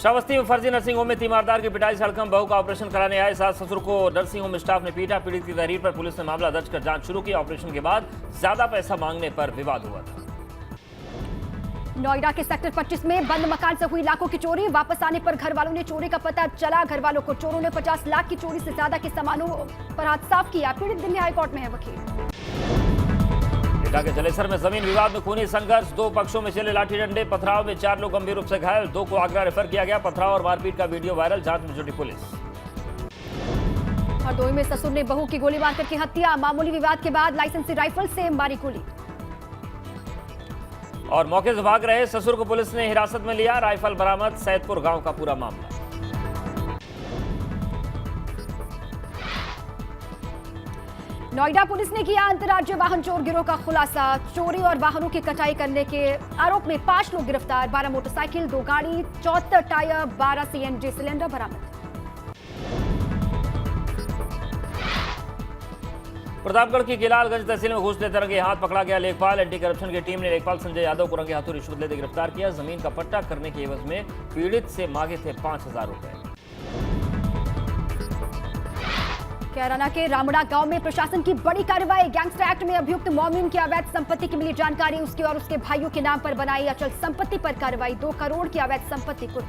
श्रावस्ती में फर्जी nursing home में तीमारदार की पिटाई से हड़कंप, बहू का ऑपरेशन कराने आए सास ससुर को नर्सिंग होम स्टाफ ने पीटा। पीड़ित की तहरीर पर पुलिस ने मामला दर्ज कर जांच शुरू की। ऑपरेशन के बाद ज्यादा पैसा मांगने पर विवाद हुआ था। नोएडा के सेक्टर 25 में बंद मकान से हुई लाखों की चोरी। वापस आने पर घर वालों ने चोरी का पता चला। घर वालों को चोरों ने 50 लाख की चोरी से ज्यादा के सामानों पर हाथ साफ किया। पीड़ित दिल्ली हाईकोर्ट में है वकील। एटा के जलेसर में जमीन विवाद में खूनी संघर्ष, दो पक्षों में चले लाठी डंडे। पथराव में 4 लोग गंभीर रूप से घायल, 2 को आगरा रेफर किया गया। पथराव और मारपीट का वीडियो वायरल, जांच में जुटी पुलिस। हरदोई में ससुर ने बहू की गोली मारकर की हत्या। मामूली विवाद के बाद लाइसेंसी राइफल से मारी गोली। और मौके से भाग रहे ससुर को पुलिस ने हिरासत में लिया। राइफल बरामद, सैदपुर गांव का पूरा मामला। नोएडा पुलिस ने किया अंतर्राज्यीय वाहन चोर गिरोह का खुलासा। चोरी और वाहनों की कटाई करने के आरोप में 5 लोग गिरफ्तार। 12 मोटरसाइकिल, 2 गाड़ी, 74 टायर, 12 सीएनजी सिलेंडर बरामद। प्रतापगढ़ की किलालगंज तहसील में घूस लेते रंगे हाथ पकड़ा गया लेखपाल। एंटी करप्शन की टीम ने लेखपाल संजय यादव को रंगे हाथों रिश्वत लेते गिरफ्तार किया। जमीन का पट्टा करने के एवज में पीड़ित से मांगे थे 5,000 रुपए। कैराना के रामड़ा गांव में प्रशासन की बड़ी कार्रवाई। गैंगस्टर एक्ट में अभियुक्त मोमिन की अवैध संपत्ति की मिली जानकारी। उसके और उसके भाइयों के नाम पर बनाई अचल संपत्ति पर कार्रवाई। 2 करोड़ की अवैध संपत्ति कुर्क।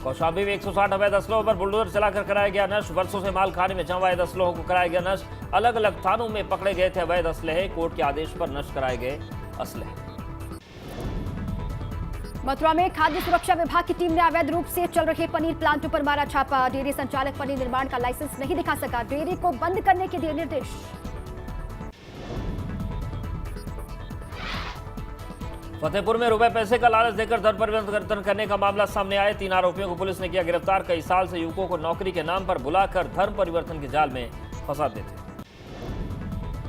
कौशाम्बी में 160 अवैध असलों पर बुलडोजर चलाकर कराया गया नष्ट। वर्षों से माल खाने में जमा अवैध असलों को कराया गया नष्ट। अलग अलग थानों में पकड़े गए थे अवैध असलहे। कोर्ट के आदेश पर नष्ट कराए गए असलहे। मथुरा में खाद्य सुरक्षा विभाग की टीम ने अवैध रूप से चल रहे पनीर प्लांटों पर मारा छापा। डेयरी संचालक पनीर निर्माण का लाइसेंस नहीं दिखा सका। डेयरी को बंद करने के दिए निर्देश। फतेहपुर में रुपए पैसे का लालच देकर धन परिवर्तन करने का मामला सामने आया। 3 आरोपियों को पुलिस ने किया गिरफ्तार। कई साल से युवकों को नौकरी के नाम पर बुलाकर धर्म परिवर्तन के जाल में फंसाते थे।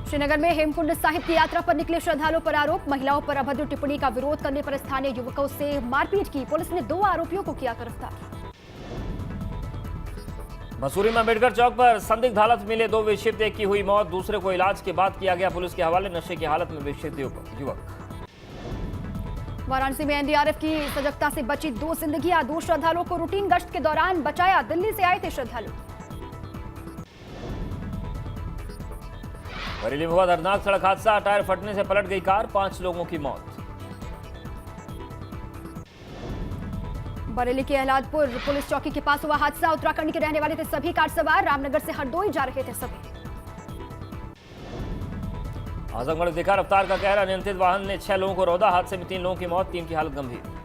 श्रीनगर में हेमकुंड साहिब की यात्रा पर निकले श्रद्धालुओं पर आरोप। महिलाओं पर अभद्र टिप्पणी का विरोध करने पर स्थानीय युवकों से मारपीट की। पुलिस ने 2 आरोपियों को किया गिरफ्तार। मसूरी में अम्बेडकर चौक पर संदिग्ध हालत मिले 2 विक्षिप्त, एक की हुई मौत, दूसरे को इलाज के बाद किया गया पुलिस के हवाले। नशे की हालत में विक्षिप्त युवक। वाराणसी में एनडीआरएफ की सजगता से बची 2 जिंदगियां। 2 श्रद्धालुओं को रूटीन गश्त के दौरान बचाया। दिल्ली से आए थे श्रद्धालु। बरेली में हुआ दर्दनाक सड़क हादसा, टायर फटने से पलट गई कार, 5 लोगों की मौत। बरेली के अहलादपुर पुलिस चौकी के पास हुआ हादसा। उत्तराखंड के रहने वाले थे सभी कार सवार। रामनगर से हरदोई जा रहे थे सभी। आजमगढ़ दिखा रफ्तार का कहर, अनियंत्रित वाहन ने 6 लोगों को रौंदा। हादसे में 3 लोगों की मौत, 3 की हालत गंभीर।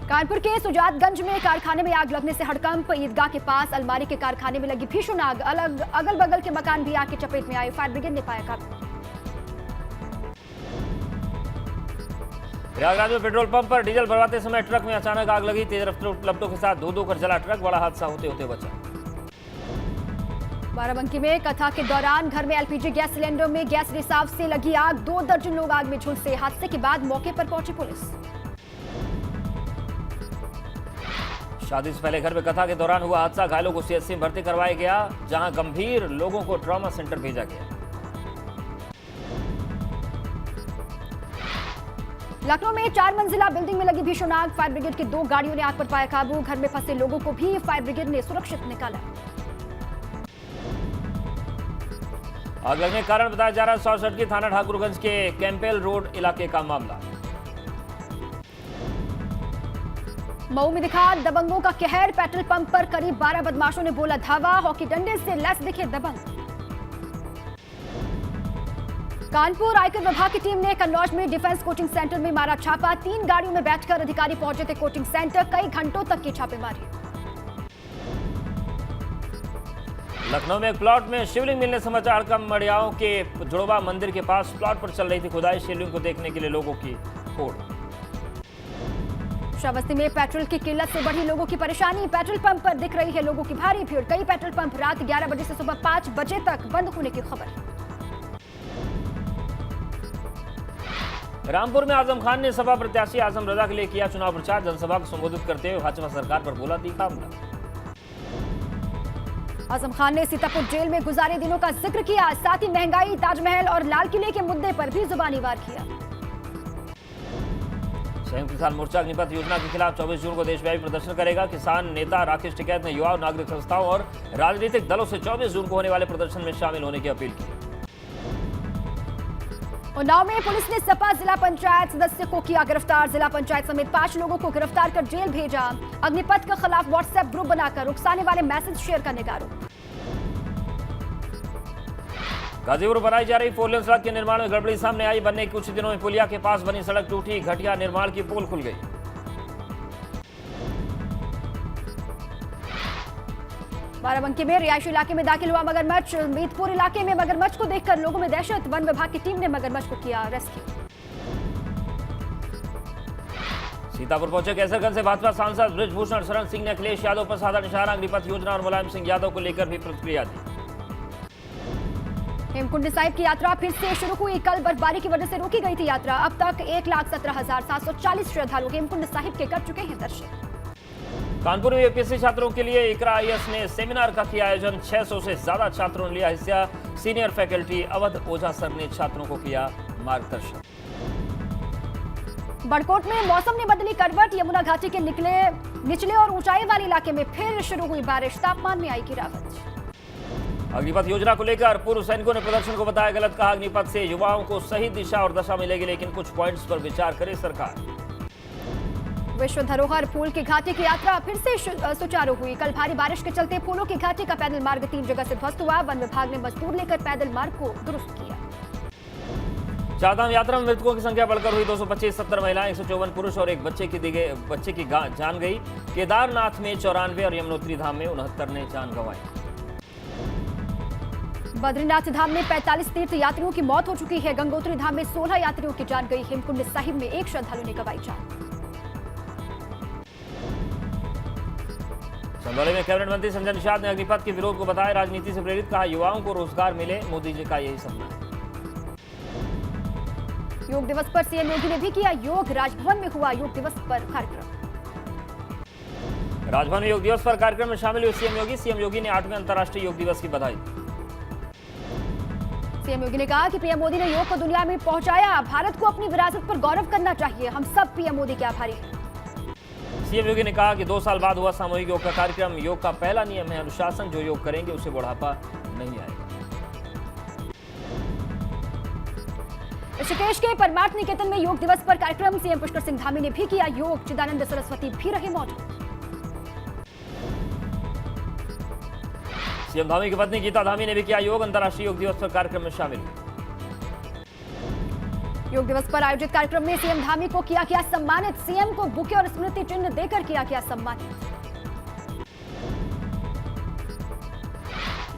कानपुर के सुजातगंज में कारखाने में आग लगने से हड़कंप। ईदगाह के पास अलमारी के कारखाने में लगी भीषण आग। अगल बगल के मकान भी आग की चपेट में आए। फायर ब्रिगेड ने पाया काबू। प्रयागराज में पेट्रोल पंप पर डीजल भरवाते समय ट्रक में अचानक आग लगी। तेज रफ्तार लपटों के साथ धो कर जला ट्रक। बड़ा हादसा होते होते बचा। बाराबंकी में कथा के दौरान घर में एलपीजी गैस सिलेंडर में गैस रिसाव से लगी आग। 2 दर्जन लोग आग में झुलसे। हादसे के बाद मौके पर पहुंची पुलिस। शादी से पहले घर में कथा के दौरान हुआ हादसा। घायलों को सीएचसी में भर्ती करवाया गया, जहां गंभीर लोगों को ट्रॉमा सेंटर भेजा गया। लखनऊ में 4 मंजिला बिल्डिंग में लगी भीषण आग। फायर ब्रिगेड की 2 गाड़ियों ने आग पर पाया काबू। घर में फंसे लोगों को भी फायर ब्रिगेड ने सुरक्षित निकाला। आग लगने का कारण बताया जा रहा है शॉर्ट सर्किट। थाना ठाकुरगंज के कैंपेल रोड इलाके का मामला। मऊ में दिखा दबंगों का कहर। पेट्रोल पंप पर करीब 12 बदमाशों ने बोला धावा। हॉकी डंडे से लैस दिखे दबंग। कानपुर आयकर विभाग की टीम ने कन्नौज में डिफेंस कोचिंग सेंटर में मारा छापा। 3 गाड़ियों में बैठकर अधिकारी पहुंचे थे कोचिंग सेंटर। कई घंटों तक की छापेमारी। लखनऊ में एक प्लॉट में शिवलिंग मिलने समाचार कम। मड़ियाओं के जुड़वा मंदिर के पास प्लॉट पर चल रही थी खुदाई। शिवलिंग को देखने के लिए लोगों की होड़। श्रावस्ती में पेट्रोल की किल्लत से बढ़ी लोगों की परेशानी। पेट्रोल पंप पर दिख रही है लोगों की भारी भीड़। कई पेट्रोल पंप रात 11 बजे से सुबह 5 बजे तक बंद होने की खबर। रामपुर में आजम खान ने सपा प्रत्याशी आजम रजा के लिए किया चुनाव प्रचार। जनसभा को संबोधित करते हुए भाजपा सरकार पर बोला तीखा हमला। आजम खान ने सीतापुर जेल में गुजारे दिनों का जिक्र किया। साथ ही महंगाई, ताजमहल और लाल किले के मुद्दे पर भी जुबानी वार किया। संयुक्त किसान मोर्चा अग्निपथ योजना के खिलाफ 24 जून को देशव्यापी प्रदर्शन करेगा। किसान नेता राकेश टिकैत ने युवाओं, नागरिक संस्थाओं और राजनीतिक दलों से 24 जून को होने वाले प्रदर्शन में शामिल होने की अपील की। उन्नाव में पुलिस ने सपा जिला पंचायत सदस्य को किया गिरफ्तार। जिला पंचायत समेत 5 लोगों को गिरफ्तार कर जेल भेजा। अग्निपथ के खिलाफ व्हाट्सएप ग्रुप बनाकर उकसाने वाले मैसेज शेयर करने का आरोप। गाजीपुर बनाई जा रही 4 लेन सड़क के निर्माण में गड़बड़ी सामने आई। बनने के कुछ दिनों में पुलिया के पास बनी सड़क टूटी, घटिया निर्माण की पोल खुल गई। बाराबंकी में रिहायशी इलाके में दाखिल हुआ मगरमच्छ। मीतपुर इलाके में मगरमच्छ को देखकर लोगों में दहशत। वन विभाग की टीम ने मगरमच्छ को किया रेस्क्यू। सीतापुर पहुंचे कैसरगंज से भाजपा सांसद बृजभूषण शरण सिंह ने अखिलेश यादव पर साधा निशाना। अग्निपथ योजना और मुलायम सिंह यादव को लेकर भी प्रतिक्रिया दी। हेमकुंड साहिब की यात्रा फिर से शुरू हुई। कल बर्फबारी की वजह से रोकी गई थी यात्रा। अब तक 1,17,740 श्रद्धालु हेमकुंड साहिब के कर चुके हैं दर्शन। कानपुर में यूपीएससी छात्रों के लिए इकरा आईएएस ने सेमिनार का किया आयोजन। 600 से ज्यादा छात्रों ने लिया हिस्सा। सीनियर फैकल्टी अवध ओझा सर ने छात्रों को किया मार्गदर्शन। बड़कोट में मौसम ने बदली करवट। यमुना घाटी के निचले और ऊंचाई वाले इलाके में फिर शुरू हुई बारिश। तापमान में आई गिरावट। अग्निपथ योजना को लेकर पूर्व सैनिकों ने प्रदर्शन को बताया गलत। कहा अग्निपथ से युवाओं को सही दिशा और दशा मिलेगी, लेकिन कुछ पॉइंट्स पर विचार करे सरकार। विश्व धरोहर फूल की घाटी की यात्रा फिर से सुचारू हुई। कल भारी बारिश के चलते फूलों की घाटी का पैदल मार्ग 3 जगह से ध्वस्त हुआ। वन विभाग ने मजदूर लेकर पैदल मार्ग को दुरुस्त किया। चारधाम यात्रा में मृतकों की संख्या बढ़कर हुई 225। 70 महिलाएं, 154 पुरुष और एक बच्चे की जान गई। केदारनाथ में 94 और यमुनोत्री धाम में 69 ने जान गंवाई। बद्रीनाथ धाम में 45 तीर्थ यात्रियों की मौत हो चुकी है। गंगोत्री धाम में 16 यात्रियों की जान गई। हेमकुंड साहिब में 1 श्रद्धालु ने गंवाई जान। चंदौली में कैबिनेट मंत्री संजय निषाद ने अग्निपथ के विरोध को बताया राजनीति से प्रेरित। कहा युवाओं को रोजगार मिले, मोदी जी का यही सपना है। योग दिवस पर सीएम योगी ने भी किया योग। राजभवन में हुआ योग दिवस पर कार्यक्रम। राजभवन में योग दिवस पर कार्यक्रम में शामिल हुए सीएम योगी। सीएम योगी ने 8वें अंतर्राष्ट्रीय योग दिवस की बधाई। सीएम योगी ने कहा कि पीएम मोदी ने योग को दुनिया में पहुंचाया। भारत को अपनी विरासत पर गौरव करना चाहिए। हम सब पीएम मोदी के आभारी हैं। सीएम योगी ने कहा कि 2 साल बाद हुआ सामूहिक योग का कार्यक्रम। योग का पहला नियम है अनुशासन। जो योग करेंगे उसे बुढ़ापा नहीं आएगा। ऋषिकेश के परमार्थ निकेतन में योग दिवस पर कार्यक्रम। सीएम पुष्कर सिंह धामी ने भी किया योग। चिदानंद सरस्वती भी रहे मौजूद। सीएम धामी की पत्नी गीता धामी ने भी किया योग। अंतर्राष्ट्रीय योग दिवस पर कार्यक्रम में शामिल। योग दिवस पर आयोजित कार्यक्रम में सीएम धामी को किया गया सम्मानित। सीएम को बुके और स्मृति चिन्ह देकर किया गया सम्मानित।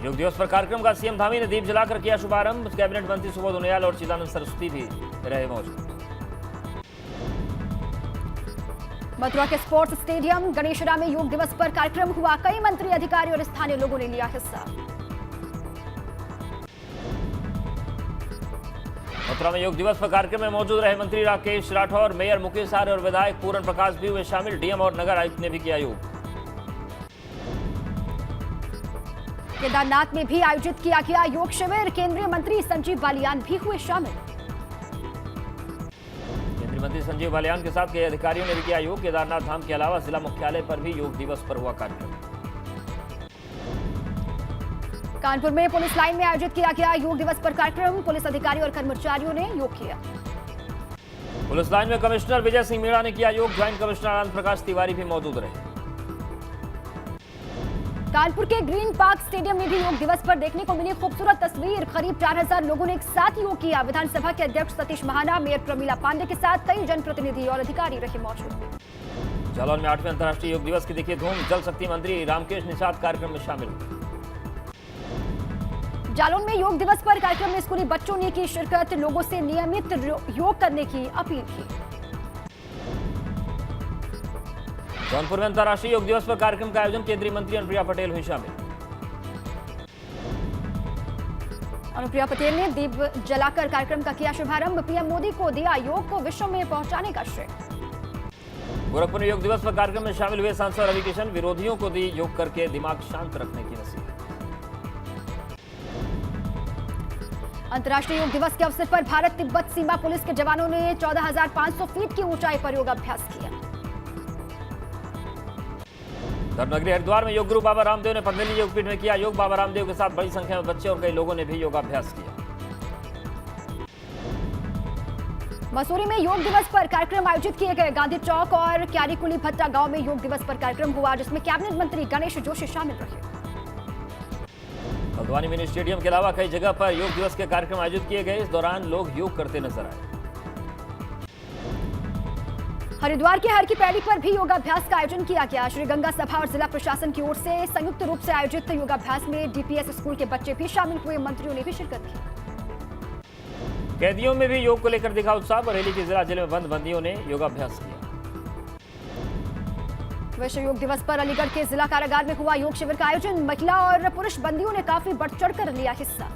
योग दिवस पर कार्यक्रम का सीएम धामी ने दीप जलाकर किया शुभारंभ। कैबिनेट मंत्री सुबोध उनियाल और चिदानंद सरस्वती भी रहे मौजूद। मथुरा के स्पोर्ट्स स्टेडियम गणेशरा में योग दिवस पर कार्यक्रम हुआ। कई मंत्री, अधिकारी और स्थानीय लोगों ने लिया हिस्सा। मथुरा में योग दिवस पर कार्यक्रम में मौजूद रहे मंत्री राकेश राठौर, मेयर मुकेश आर्य और विधायक पूरन प्रकाश भी हुए शामिल। डीएम और नगर आयुक्त ने भी किया योग। केदारनाथ में भी आयोजित किया गया योग शिविर। केंद्रीय मंत्री संजीव बालियान भी हुए शामिल। केंद्रीय मंत्री संजीव बालियान के साथ कई अधिकारियों ने भी किया योग। केदारनाथ धाम के अलावा जिला मुख्यालय पर भी योग दिवस पर हुआ कार्यक्रम। कानपुर में पुलिस लाइन में आयोजित किया गया योग दिवस पर कार्यक्रम। पुलिस अधिकारी और कर्मचारियों ने योग किया। पुलिस लाइन में कमिश्नर विजय सिंह मीणा ने किया योग। ज्वाइंट कमिश्नर आनंद प्रकाश तिवारी भी मौजूद रहे। कानपुर के ग्रीन पार्क स्टेडियम में भी योग दिवस पर देखने को मिली खूबसूरत तस्वीर। करीब 4000 लोगों ने एक साथ योग किया। विधानसभा के अध्यक्ष सतीश महाना, मेयर प्रमीला पांडे के साथ कई जनप्रतिनिधि और अधिकारी रहे मौजूद। जालौन में 8वें अंतर्राष्ट्रीय योग दिवस की देखिए धूम। जल शक्ति मंत्री रामकेश निषाद कार्यक्रम में शामिल हुए। जालौन में योग दिवस पर कार्यक्रम में स्कूली बच्चों ने की शिरकत। लोगों से नियमित योग करने की अपील की। जौनपुर में अंतर्राष्ट्रीय योग दिवस पर कार्यक्रम का आयोजन। केंद्रीय मंत्री अनुप्रिया पटेल हुई शामिल। अनुप्रिया पटेल ने दीप जलाकर कार्यक्रम का किया शुभारंभ। पीएम मोदी को दिया योग को विश्व में पहुंचाने का श्रेय। गोरखपुर में योग दिवस पर कार्यक्रम में शामिल हुए सांसद रवि किशन। विरोधियों को दी योग करके दिमाग शांत रखने की नसीहत। अंतर्राष्ट्रीय योग दिवस के अवसर पर भारत तिब्बत सीमा पुलिस के जवानों ने 14,500 फीट की ऊंचाई पर योगाभ्यास किया। धर्मनगरी हरिद्वार में योग गुरु बाबा रामदेव ने पतंजलि योगपीठ में किया योग। बाबा रामदेव के साथ बड़ी संख्या में बच्चे और कई लोगों ने भी योगाभ्यास किया। मसूरी में योग दिवस पर कार्यक्रम आयोजित किए गए। गांधी चौक और क्यारीकुली भट्टा गांव में योग दिवस पर कार्यक्रम हुआ, जिसमें कैबिनेट मंत्री गणेश जोशी शामिल रहे। हल्द्वानी मिनी स्टेडियम के अलावा कई जगह पर योग दिवस के कार्यक्रम आयोजित किए गए। इस दौरान लोग योग करते नजर आए। हरिद्वार के हर की पैड़ी पर भी योगाभ्यास का आयोजन किया गया। श्री गंगा सभा और जिला प्रशासन की ओर से संयुक्त रूप से आयोजित योगाभ्यास में डीपीएस स्कूल के बच्चे भी शामिल हुए। मंत्रियों ने भी शिरकत की। कैदियों में भी योग को लेकर दिखा उत्साह। बरेली के जिला जेल में बंद बंदियों ने योगाभ्यास किया। विश्व योग दिवस पर अलीगढ़ के जिला कारागार में हुआ योग शिविर का आयोजन। महिला और पुरुष बंदियों ने काफी बढ़ चढ़कर लिया हिस्सा।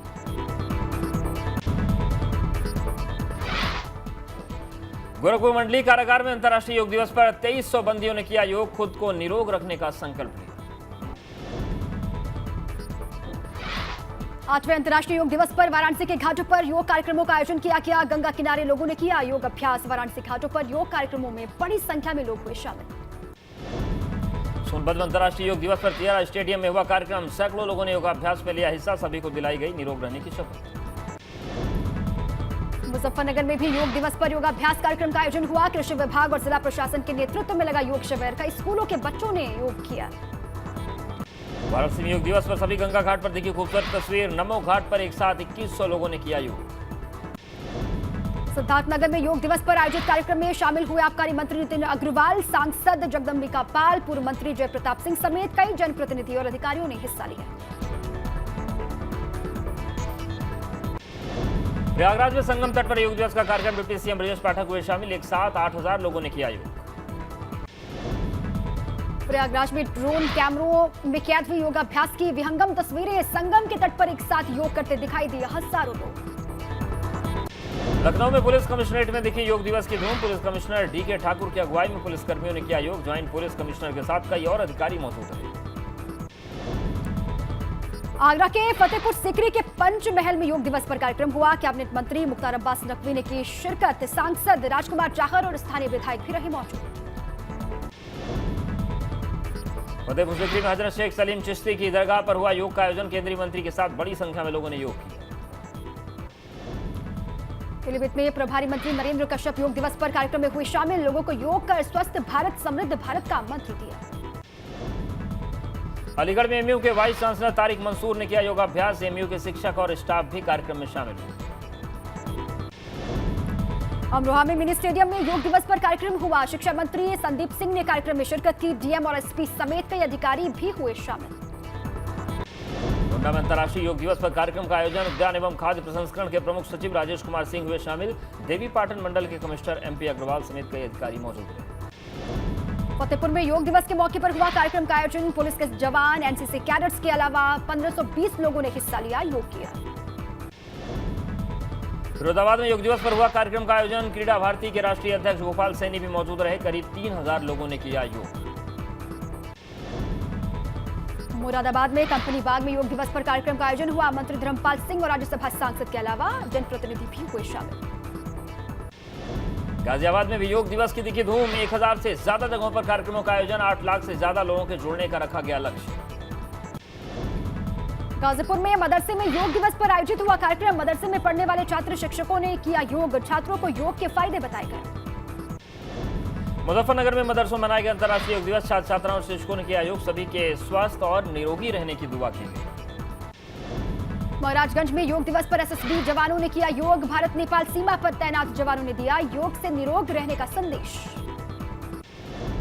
गोरखपुर मंडली कारागार में अंतर्राष्ट्रीय योग दिवस पर 2300 बंदियों ने किया योग। खुद को निरोग रखने का संकल्प लिया। 8वें अंतर्राष्ट्रीय योग दिवस पर वाराणसी के घाटों पर योग कार्यक्रमों का आयोजन किया गया। गंगा किनारे लोगों ने किया योग अभ्यास। वाराणसी घाटों पर योग कार्यक्रमों में बड़ी संख्या में लोग हुए शामिल। सोनभद्र में अंतर्राष्ट्रीय योग दिवस पर तियारा स्टेडियम में हुआ कार्यक्रम। सैकड़ों लोगों ने योगाभ्यास में लिया हिस्सा। सभी को दिलाई गई निरोग रहने की शपथ। मुजफ्फरनगर में भी योग दिवस पर योगाभ्यास कार्यक्रम का आयोजन हुआ। कृषि विभाग और जिला प्रशासन के नेतृत्व में लगा योग शिविर। कई स्कूलों के बच्चों ने योग किया। वाराणसी में योग दिवस पर सभी गंगा घाट पर दिखी खूबसूरत तस्वीर। नमो घाट पर एक साथ 2100 लोगों ने किया योग। सिद्धार्थनगर में योग दिवस पर आयोजित कार्यक्रम में शामिल हुए आबकारी मंत्री नितिन अग्रवाल, सांसद जगदम्बिका पाल, पूर्व मंत्री जय प्रताप सिंह समेत कई जनप्रतिनिधि और अधिकारियों ने हिस्सा लिया। प्रयागराज में संगम तट पर योग दिवस का कार्यक्रम डिप्टी सीएम ब्रजेश पाठक हुए शामिल। एक साथ 8000 लोगों ने किया योग। प्रयागराज में ड्रोन कैमरों में कैद हुई योगाभ्यास की विहंगम तस्वीरें। संगम के तट पर एक साथ योग करते दिखाई दिए हजारों लोग। लखनऊ में पुलिस कमिश्नरेट में दिखी योग दिवस की धूम। पुलिस कमिश्नर डीके ठाकुर की अगुवाई में पुलिस कर्मियों ने किया योग। ज्वाइंट पुलिस कमिश्नर के साथ कई और अधिकारी मौजूद रहे। आगरा के फतेहपुर सीकरी के पंचमहल में योग दिवस पर कार्यक्रम हुआ। कैबिनेट मंत्री मुख्तार अब्बास नकवी ने की शिरकत। सांसद राजकुमार चाहर और स्थानीय विधायक भी रहे मौजूद। फतेहपुर सीकरी में हजरत शेख सलीम चिश्ती की दरगाह पर हुआ योग का आयोजन। केंद्रीय मंत्री के साथ बड़ी संख्या में लोगों ने योग किया। पीलीभीत में प्रभारी मंत्री नरेंद्र कश्यप योग दिवस पर कार्यक्रम में हुए शामिल। लोगों को योग कर स्वस्थ भारत समृद्ध भारत का मंत्र दिया। अलीगढ़ में एमयू के वाइस चांसलर तारिक मंसूर ने किया योगाभ्यास। एमयू के शिक्षक और स्टाफ भी कार्यक्रम में शामिल हुए। अमरोहा में मिनी स्टेडियम में योग दिवस पर कार्यक्रम हुआ। शिक्षा मंत्री संदीप सिंह ने कार्यक्रम में शिरकत की। डीएम और एसपी समेत कई अधिकारी भी हुए शामिल। गोंडा में अंतर्राष्ट्रीय योग दिवस पर कार्यक्रम का आयोजन। उद्यान एवं खाद्य प्रसंस्करण के प्रमुख सचिव राजेश कुमार सिंह हुए शामिल। देवी पाटन मंडल के कमिश्नर एमपी अग्रवाल समेत कई अधिकारी मौजूद रहे। फतेहपुर में योग दिवस के मौके पर हुआ कार्यक्रम का आयोजन। पुलिस के जवान, एनसीसी कैडेट्स के अलावा 1520 लोगों ने हिस्सा लिया, योग किया। फिरोजाबाद में योग दिवस पर हुआ कार्यक्रम का आयोजन। क्रीड़ा भारती के राष्ट्रीय अध्यक्ष गोपाल सैनी भी मौजूद रहे। करीब 3000 लोगों ने किया योग। मुरादाबाद में कंपनी बाग में योग दिवस पर कार्यक्रम का आयोजन हुआ। मंत्री धर्मपाल सिंह और राज्यसभा सांसद के अलावा जनप्रतिनिधि भी हुए शामिल। गाजियाबाद में भी योग दिवस की दिखी धूम। 1000 से ज्यादा जगहों पर कार्यक्रमों का आयोजन। 8 लाख से ज्यादा लोगों के जुड़ने का रखा गया लक्ष्य। गाजीपुर में मदरसे में योग दिवस पर आयोजित हुआ कार्यक्रम। मदरसे में पढ़ने वाले छात्र शिक्षकों ने किया योग। छात्रों को योग के फायदे बताए गए। मुजफ्फरनगर में मदरसों में मनाया गया अंतर्राष्ट्रीय योग दिवस। छात्र छात्राओं और शिक्षकों ने किया योग। सभी के स्वस्थ और निरोगी रहने की दुआ की गई। महाराजगंज में योग दिवस पर एसएसबी जवानों ने किया योग। भारत नेपाल सीमा पर तैनात जवानों ने दिया योग से निरोग रहने का संदेश।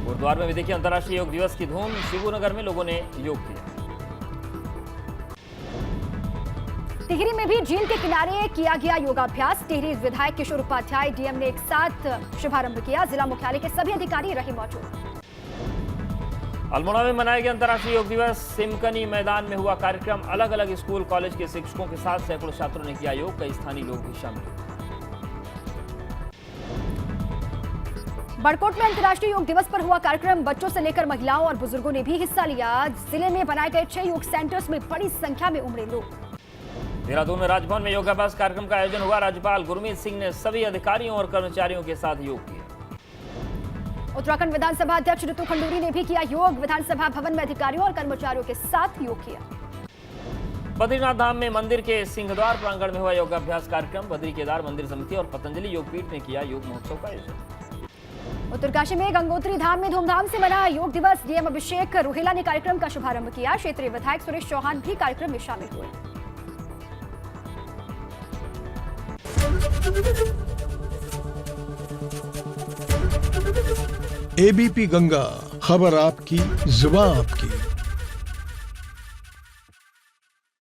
गुरुद्वार में भी देखिए अंतर्राष्ट्रीय योग दिवस की धूम। शिवनगर में लोगों ने योग किया। टिहरी में भी झील के किनारे किया गया योगाभ्यास। टिहरी विधायक किशोर उपाध्याय, डीएम ने एक साथ शुभारंभ किया। जिला मुख्यालय के सभी अधिकारी रहे मौजूद। अल्मोड़ा में मनाया गया अंतर्राष्ट्रीय योग दिवस। सिमकनी मैदान में हुआ कार्यक्रम। अलग अलग स्कूल कॉलेज के शिक्षकों के साथ सैकड़ों छात्रों ने किया योग। कई स्थानीय लोग भी शामिल हुए। बड़कोट में अंतर्राष्ट्रीय योग दिवस पर हुआ कार्यक्रम। बच्चों से लेकर महिलाओं और बुजुर्गों ने भी हिस्सा लिया। जिले में बनाए गए 6 योग सेंटर्स में बड़ी संख्या में उमड़े लोग। देहरादून में राजभवन में योगाभ्यास कार्यक्रम का आयोजन हुआ। राज्यपाल गुरमीत सिंह ने सभी अधिकारियों और कर्मचारियों के साथ योग किया। उत्तराखंड विधानसभा अध्यक्ष ऋतु खंडूरी ने भी किया योग। विधानसभा भवन में अधिकारियों और कर्मचारियों के साथ योग किया। बद्रीनाथ धाम में मंदिर के सिंहद्वार प्रांगण में हुआ योगाभ्यास कार्यक्रम। बद्री केदार मंदिर समिति और पतंजलि योगपीठ ने किया योग महोत्सव का आयोजन। उत्तरकाशी में गंगोत्री धाम में धूमधाम से मना योग दिवस। डीएम अभिषेक रुहेला ने कार्यक्रम का शुभारंभ किया। क्षेत्रीय विधायक सुरेश चौहान भी कार्यक्रम में शामिल हुए। एबीपी गंगा, खबर आपकी, जुबान आपकी।